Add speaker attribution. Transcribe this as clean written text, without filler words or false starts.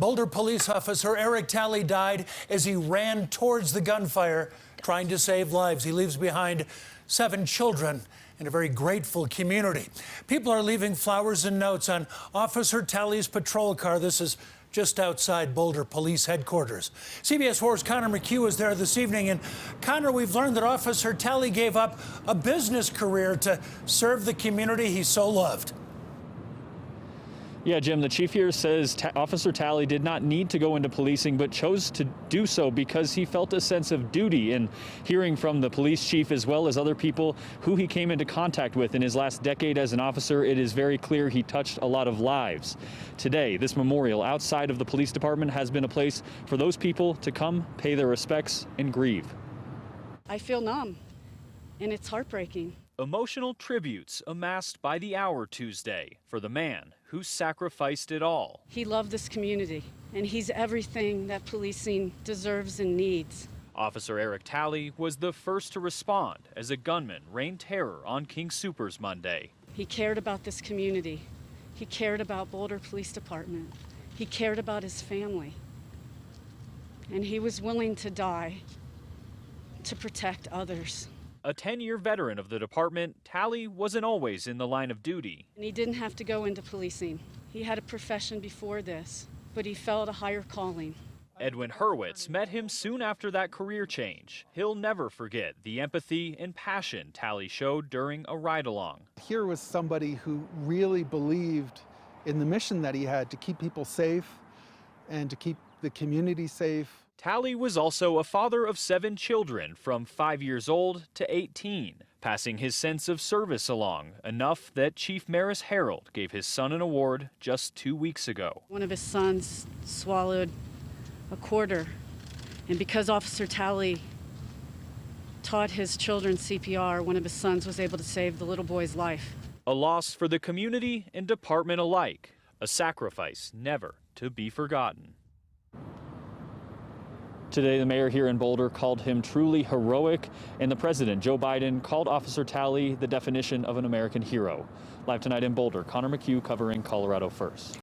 Speaker 1: Boulder police officer Eric Talley died as he ran towards the gunfire, trying to save lives. He leaves behind 7 children and a very grateful community. People are leaving flowers and notes on Officer Talley's patrol car. This is just outside Boulder Police Headquarters. CBS 4's Connor McHugh is there this evening. And Connor, we've learned that Officer Talley gave up a business career to serve the community he so loved.
Speaker 2: Yeah, Jim, the chief here says Officer Talley did not need to go into policing, but chose to do so because he felt a sense of duty. And hearing from the police chief as well as other people who he came into contact with in his last decade as an officer, it is very clear he touched a lot of lives. Today, this memorial outside of the police department has been a place for those people to come, pay their respects, and grieve.
Speaker 3: I feel numb, and it's heartbreaking.
Speaker 2: Emotional tributes amassed by the hour Tuesday for the man who sacrificed it all.
Speaker 3: He loved this community, and he's everything that policing deserves and needs.
Speaker 2: Officer Eric Talley was the first to respond as a gunman rained terror on King Soopers Monday.
Speaker 3: He cared about this community. He cared about Boulder Police Department. He cared about his family. And he was willing to die to protect others.
Speaker 2: A 10-year veteran of the department, Talley wasn't always in the line of duty.
Speaker 3: And he didn't have to go into policing. He had a profession before this, but he felt a higher calling.
Speaker 2: Edwin Hurwitz met him soon after that career change. He'll never forget the empathy and passion Talley showed during a ride-along.
Speaker 4: Here was somebody who really believed in the mission that he had to keep people safe and to keep the community safe.
Speaker 2: Talley was also a father of 7 children from 5 years old to 18, passing his sense of service along, enough that Chief Maris Harold gave his son an award just 2 weeks ago.
Speaker 3: One of his sons swallowed a quarter, and because Officer Talley taught his children CPR, one of his sons was able to save the little boy's life.
Speaker 2: A loss for the community and department alike, a sacrifice never to be forgotten. Today, the mayor here in Boulder called him truly heroic, and the president, Joe Biden, called Officer Talley the definition of an American hero. Live tonight in Boulder, Connor McHugh covering Colorado First.